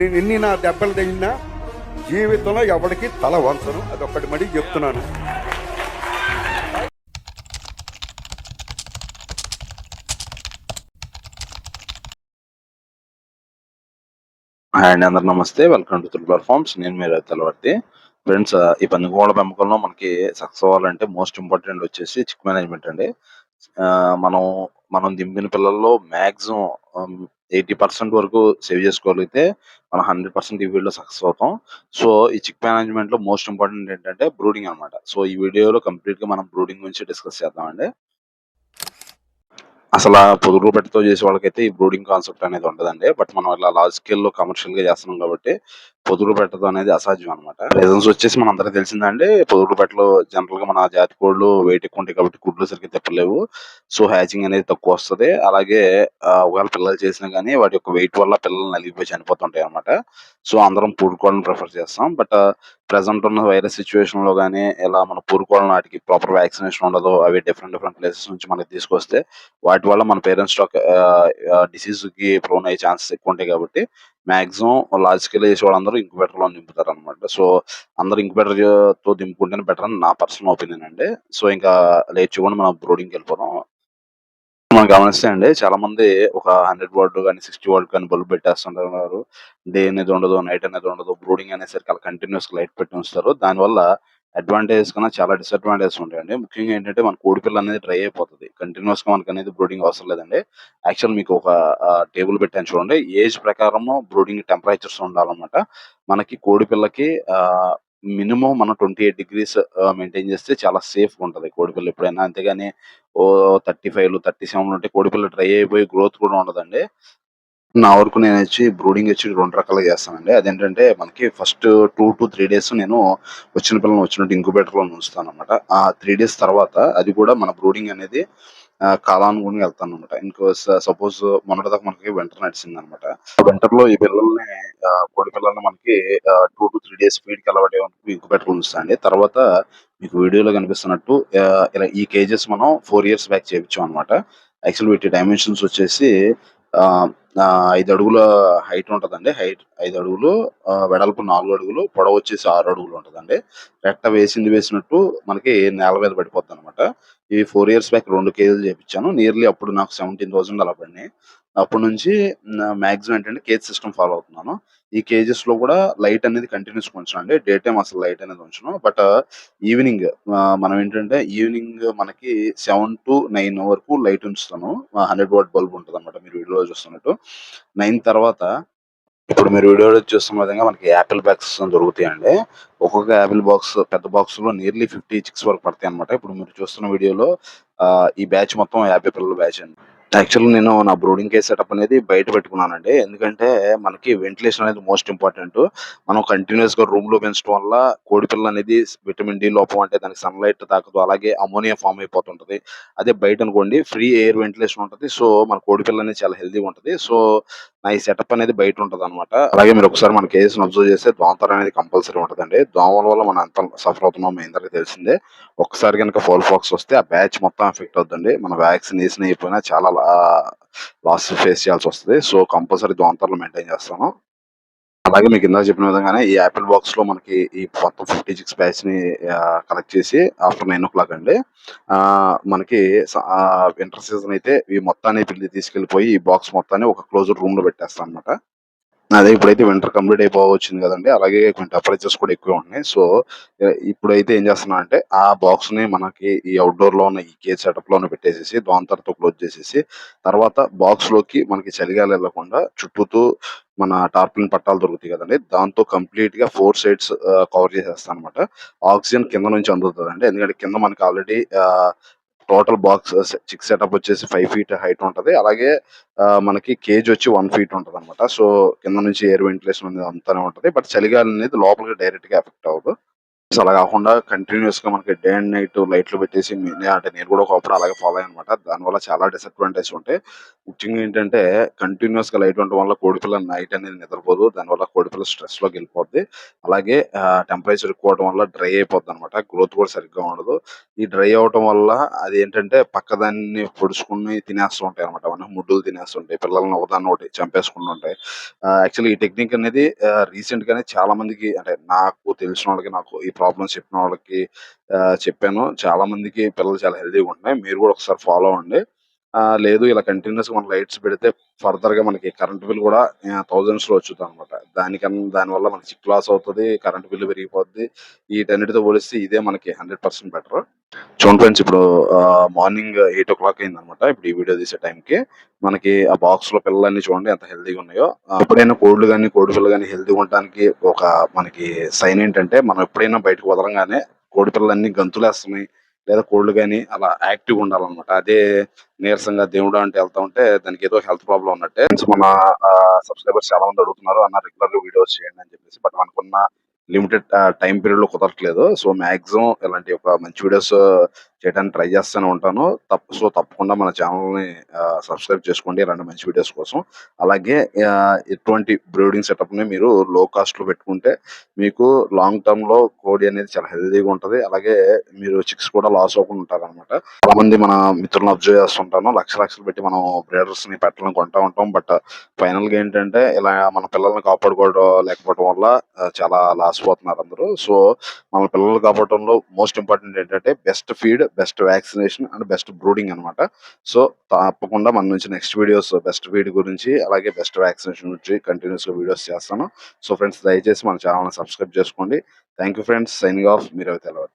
నేను ఎన్ని నా దెబ్బలు తగిలినా జీవితంలో ఎవరికి తల వంచను, అదొక్కటి మడి చెప్తున్నాను. హాయ్ అండి, అందరు నమస్తే. Welcome to triple farms. నేను మీరు తెలవర్తి. ఫ్రెండ్స్, ఈ పందికోళ్ల పెంపకంలో మనకి సక్సెస్ అవ్వాలంటే మోస్ట్ ఇంపార్టెంట్ వచ్చేసి చిక్ మేనేజ్మెంట్ అండి. మనం మనం దింపిన పిల్లల్లో మ్యాక్సిమం 80% వరకు సేవ్ చేసుకోగలిగితే మనం 100% ఈ వీడియోలో సక్సెస్ అవుతాం. సో ఈ చిక్ మేనేజ్మెంట్ లో మోస్ట్ ఇంపార్టెంట్ ఏంటంటే బ్రూడింగ్ అనమాట. సో ఈ వీడియోలో కంప్లీట్ గా మనం బ్రూడింగ్ గురించి డిస్కస్ చేద్దామండి. అసలు పొదుగు పెట్టతో చేసే వాళ్ళకైతే ఈ బ్రూడింగ్ కాన్సెప్ట్ అనేది ఉండదండి. బట్ మనం ఇలా లార్జ్ స్కేల్ లో కమర్షియల్ గా చేస్తున్నాం కాబట్టి పొదుగు పెట్టతో అనేది అసాధ్యం అనమాట. రీజన్స్ వచ్చేసి మన అందరికి తెలిసిందండి. పొదుగు పెట్టలో జనరల్ గా మన జాతి కోళ్లు వెయిట్ ఎక్కువ ఉంటాయి కాబట్టి గుడ్లు సరిగ్గా తిప్పలేవు. సో హ్యాచింగ్ అనేది తక్కువ వస్తుంది. అలాగే ఒకవేళ పిల్లలు చేసినా కానీ వాటి యొక్క వెయిట్ వల్ల పిల్లలు నలిగిపోయి చనిపోతుంటాయి అనమాట. సో అందరం పూడుకోవాలని ప్రిఫర్ చేస్తాం. బట్ ప్రెసెంట్ ఉన్న వైరస్ సిచ్యువేషన్ లో కానీ ఇలా మన పూరుకోవడం వాటికి ప్రాపర్ వ్యాక్సినేషన్ ఉండదు. అవి డిఫరెంట్ ప్లేసెస్ నుంచి మనకి తీసుకొస్తే వాటి వల్ల మన పేరెంట్స్ స్టాక్ డిసీజ్ కి ప్రోన్ అయ్యే ఛాన్సెస్ ఎక్కువ ఉంటాయి కాబట్టి మాక్సిమం లార్జ్ స్కేల్ చేసే వాళ్ళందరూ ఇంక్యుబేటర్ లో నింపుతారు అనమాట. సో అందరూ ఇంక్యుబేటర్ తో దింపుకుంటేనే బెటర్ అని నా పర్సనల్ ఒపీనియన్ అండి. సో ఇంకా లేట్ చేయకుండా మనం బ్రూడింగ్కి వెళ్ళిపోదాం. మనం గమనిస్తే అండి, చాలా మంది ఒక 100 వాట్ కానీ 60 వాట్ కానీ బల్బ్ పెట్టేస్తుంటారు. డే అనేది ఉండదు, నైట్ అనేది ఉండదు. బ్రూడింగ్ అనేసరికి అలా కంటిన్యూస్ లైట్ పెట్టి ఉంచుతారు. దానివల్ల అడ్వాంటేజ్ కన్నా చాలా డిసడ్వాంటేజెస్ ఉంటాయండి. ముఖ్యంగా ఏంటంటే మన కోడి పిల్ల అనేది డ్రై అయిపోతుంది. కంటిన్యూస్ గా మనకు అనేది బ్రూడింగ్ అవసరం లేదండి. యాక్చువల్ మీకు ఒక టేబుల్ పెట్టాను చూడండి. ఏజ్ ప్రకారం బ్రూడింగ్ టెంపరేచర్స్ ఉండాలన్నమాట. మనకి కోడి పిల్లకి మినిమం మనం 28 degrees మెయింటైన్ చేస్తే చాలా సేఫ్ ఉంటుంది కోడి పిల్ల ఎప్పుడైనా. అంతేగాని ఓ 35 37 ఉంటే కోడి పిల్ల డ్రై అయిపోయి గ్రోత్ కూడా ఉండదండి. నా వరకు నేను వచ్చి బ్రూడింగ్ వచ్చి 2 రకాలుగా చేస్తానండి. అదేంటంటే మనకి ఫస్ట్ 2 to 3 days నేను వచ్చిన పిల్లలు వచ్చినట్టు ఇంక్యుబేటర్ లో ఉంచుతాను అనమాట. ఆ 3 days తర్వాత అది కూడా మన బ్రూడింగ్ అనేది కాలానుగుణంగా వెళ్తాను అనమాట. ఇన్కోస్ సపోజ్ మొన్నటిదాకా మనకి వింటర్ నడిచింది అనమాట. వింటర్ లో ఈ పిల్లల్ని కోడి పిల్లల్ని మనకి 2 to 3 days ఫీడ్ కి అలవాటు ఇంక్యుబేటర్ లో ఉంచుతాండి. తర్వాత మీకు వీడియోలో కనిపిస్తున్నట్టు ఇలా ఈ కేజెస్ మనం 4 years బ్యాక్ చేయించాం అనమాట. యాక్చువల్ వీటి డైమెన్షన్స్ వచ్చేసి ఆ, 5 అడుగుల హైట్ ఉంటదండి. హైట్ 5 అడుగులు, వెడల్పు 4 అడుగులు, పొడవు వచ్చేసి 6 అడుగులు ఉంటదండి. రెట్ట వేసింది వేసినట్టు మనకి నేల మీద పడిపోద్ది అనమాట. ఈ 4 years బ్యాక్ 2 కేజీలు చేయించాను. నియర్లీ అప్పుడు నాకు 17,000 అలా పడినాయి. అప్పటి నుంచి మాక్సిమం ఏంటంటే కేజ్ సిస్టమ్ ఫాలో అవుతున్నాను. ఈ కేజెస్ లో కూడా లైట్ అనేది కంటిన్యూస్ ఉంచను అండి. డే టైం అసలు లైట్ అనేది ఉంచను. బట్ ఈవినింగ్ మనం ఏంటంటే ఈవినింగ్ మనకి 7 to 9 వరకు లైట్ ఉంచుతాను. 100 వాట్ బల్బ్ ఉంటుంది అనమాట. మీరు వీడియోలో చూస్తున్నట్టు 9 తర్వాత ఇప్పుడు మీరు వీడియోలో చూస్తున్న విధంగా మనకి యాపిల్ బ్యాగ్స్ దొరుకుతాయండి. ఒక్కొక్క యాపిల్ బాక్స్ పెద్ద బాక్స్ లో నియర్లీ 50 చిక్స్ వరకు పడతాయి అనమాట. ఇప్పుడు మీరు చూస్తున్న వీడియోలో ఈ బ్యాచ్ మొత్తం 50 పిల్లల బ్యాచ్ అండి. యాక్చువల్ నేను నా బ్రూడింగ్ కేజ్ సెటప్ అనేది బయట పెట్టుకున్నానండి. ఎందుకంటే మనకి వెంటిలేషన్ అనేది మోస్ట్ ఇంపార్టెంట్. మనం కంటిన్యూస్ గా రూమ్ లో పెంచడం వల్ల కోడి పిల్ల అనేది విటమిన్ డి లోపం, అంటే దానికి సన్లైట్ తాకదు. అలాగే అమోనియా ఫామ్ అయిపోతుంటది. అదే బయట అనుకోండి ఫ్రీ ఎయిర్ వెంటిలేషన్ ఉంటది. సో మన కోడి పిల్ల అనేది చాలా హెల్దీగా ఉంటది. సో నా ఈ సెటప్ అనేది బయట ఉంటది అనమాట. అలాగే మీరు ఒకసారి మన కేజెస్ అబ్జర్వ్ చేస్తే దోమతర అనేది కంపల్సరీ ఉంటదండి. దోమల వల్ల మనం ఎంత సఫర్ అవుతున్నామో మీ అందరికీ తెలిసిందే. ఒక్కసారి కనుక ఫోల్ ఫాక్స్ వస్తే ఆ బ్యాచ్ మొత్తం ఎఫెక్ట్ అవుతుంది. మన వ్యాక్సిన్ వేసిన అయిపోయినా చాలా లాస్ ఫేస్ చేయాల్సి వస్తుంది. సో కంపల్సరీ దోమతరలు మెయింటైన్ చేస్తాను. అలాగే మీకు ఇందాక చెప్పిన విధంగానే ఈ యాపిల్ బాక్స్ లో మనకి ఈ మొత్తం 56 బ్యాచ్ ని కలెక్ట్ చేసి ఆఫ్టర్ 9 o'clock అండి మనకి వింటర్ సీజన్ అయితే ఈ మొత్తాన్ని పిల్లి తీసుకెళ్లిపోయి ఈ బాక్స్ మొత్తాన్ని ఒక క్లోజ్డ్ రూమ్ లో పెట్టేస్తాను అనమాట. అదే ఇప్పుడైతే వింటర్ కంప్లీట్ అయిపోవచ్చింది కదండి. అలాగే కొంచెం టెంపరేచర్స్ కూడా ఎక్కువ ఉన్నాయి. సో ఇప్పుడైతే ఏం చేస్తున్నా అంటే ఆ బాక్స్ ని మనకి ఈ అవుట్డోర్ లో ఉన్న ఈ కేజ్ సెటప్ లోనే పెట్టేసేసి దోంతరతో క్లోజ్ చేసేసి తర్వాత బాక్స్ లోకి మనకి చలిగాలి వెళ్లకుండా చుట్టూతో మన టార్పిలిన్ పట్టాలు దొరుకుతాయి కదండి. దాంతో కంప్లీట్ గా 4 sides కవర్ చేసేస్తాను అనమాట. ఆక్సిజన్ కింద నుంచి అందుతుందండి. ఎందుకంటే కింద మనకి ఆల్రెడీ టోటల్ బాక్స్ చిక్ సెటప్ వచ్చేసి 5 feet హైట్ ఉంటది. అలాగే మనకి కేజ్ వచ్చి 1 feet ఉంటది అనమాట. సో కింద నుంచి ఎయిర్ వెంటిలేషన్ అనేది అంతానే ఉంటది. బట్ చలిగాలి అనేది లోపలికి డైరెక్ట్ గా ఎఫెక్ట్ అవ్వదు. సో అలా కాకుండా కంటిన్యూస్ గా మనకి డే అండ్ నైట్ లైట్లు పెట్టేసి అంటే నేను కూడా ఒకప్పుడు అలాగే ఫాలో అయ్యాను అనమాట. దానివల్ల చాలా డిసడ్వాంటేజ్ ఉంటాయి. ముఖ్యంగా ఏంటంటే కంటిన్యూస్ గా లైట్ ఉండటం వల్ల కోడిపిల్ల నైట్ అనేది నిద్రపోదు. దానివల్ల కోడిపిల్ల స్ట్రెస్ లోకి వెళ్ళిపోద్ది. అలాగే టెంపరేచర్ ఎక్కువ అవడం వల్ల డ్రై అయిపోద్ది అనమాట. గ్రోత్ కూడా సరిగ్గా ఉండదు. ఈ డ్రై అవటం వల్ల అది ఏంటంటే పక్కదాన్ని పొడుచుకుని తినేస్తూ ఉంటాయి అనమాట. అవన్నీ ముడ్డులు తినేస్తుంటాయి. పిల్లల్ని ఒకదాన్ని ఒకటి చంపేసుకుంటూ ఉంటాయి. యాక్చువల్లీ ఈ టెక్నిక్ అనేది రీసెంట్ గానే చాలా మందికి, అంటే నాకు తెలిసిన వాళ్ళకి, నాకు ఈ ప్రాబ్లమ్స్ చెప్పిన వాళ్ళకి చెప్పాను. చాలా మందికి పిల్లలు చాలా హెల్తీగా ఉంటున్నాయి. మీరు కూడా ఒకసారి ఫాలో అవ్వండి. లేదు ఇలా కంటిన్యూస్ మనం లైట్స్ పెడితే ఫర్దర్ గా మనకి కరెంట్ బిల్ కూడా థౌజండ్స్ లో వచ్చుద్ది అనమాట. దానివల్ల మనకి చిక్ లాస్ అవుతుంది, కరెంట్ బిల్ పెరిగిపోద్ది. వీటన్నిటితో పోలిస్తే ఇదే మనకి 100% బెటర్. చూడండి ఫ్రెండ్స్, ఇప్పుడు మార్నింగ్ 8:00 అయిందనమాట. ఇప్పుడు ఈ వీడియో తీసే టైంకి మనకి ఆ బాక్స్ లో పిల్లలన్నీ చూడండి ఎంత హెల్తీగా ఉన్నాయో. ఎప్పుడైనా కోళ్ళు కానీ కోడి పిల్లలు కానీ హెల్తీగా ఉండడానికి ఒక మనకి సైన్ ఏంటంటే, మనం ఎప్పుడైనా బయటకు వదలంగానే కోడి పిల్లలన్నీ గంతులేస్తున్నాయి, లేదా కోళ్ళు కానీ అలా యాక్టివ్ ఉండాలన్నమాట. అదే నీరసంగా దేవుడా అంటే వెళ్తా ఉంటే దానికి ఏదో హెల్త్ ప్రాబ్లం ఉన్నట్టే. Friends, మన సబ్స్క్రైబర్స్ చాలా మంది అడుగుతున్నారు అన్న రెగ్యులర్ వీడియోస్ చేయండి అని చెప్పేసి. బట్ మనకున్న లిమిటెడ్ టైం పీరియడ్ లో కుదరట్లేదు. సో మాక్సిమం ఇలాంటి ఒక మంచి వీడియోస్ చేయడానికి ట్రై చేస్తూనే ఉంటాను. తప్పకుండా మన ఛానల్ ని సబ్స్క్రైబ్ చేసుకోండి ఇలాంటి మంచి వీడియోస్ కోసం. అలాగే ఇటువంటి బ్రీడింగ్ సెటప్ ని మీరు లో కాస్ట్ లో పెట్టుకుంటే మీకు లాంగ్ టర్మ్ లో కోడి అనేది చాలా హెల్తీగా ఉంటది. అలాగే మీరు చిక్స్ కూడా లాస్ అవ్వకుండా ఉంటారు అనమాట. చాలా మంది మన మిత్రులను అబ్జర్వ్ చేస్తుంటాను, లక్షలు పెట్టి మనం బ్రీడర్స్ ని పెట్టాలని కొంటా ఉంటాం. బట్ ఫైనల్ గా ఏంటంటే ఇలా మన పిల్లల్ని కాపాడుకోవడం లేకపోవడం వల్ల చాలా లాస్ పోతున్నారు అందరూ. సో మన పిల్లల్ని కాపాడటంలో మోస్ట్ ఇంపార్టెంట్ ఏంటంటే best feed, best vaccination and best brooding అనమాట. సో తప్పకుండా మన నుంచి నెక్స్ట్ వీడియోస్ బెస్ట్ ఫీడ్ గురించి అలాగే బెస్ట్ వ్యాక్సినేషన్ గురించి కంటిన్యూస్ గా వీడియోస్ చేస్తాను. సో ఫ్రెండ్స్, దయచేసి మన ఛానల్ సబ్స్క్రైబ్ చేసుకోండి. Thank you friends. Signing off, మీరైతే తెలవాలి.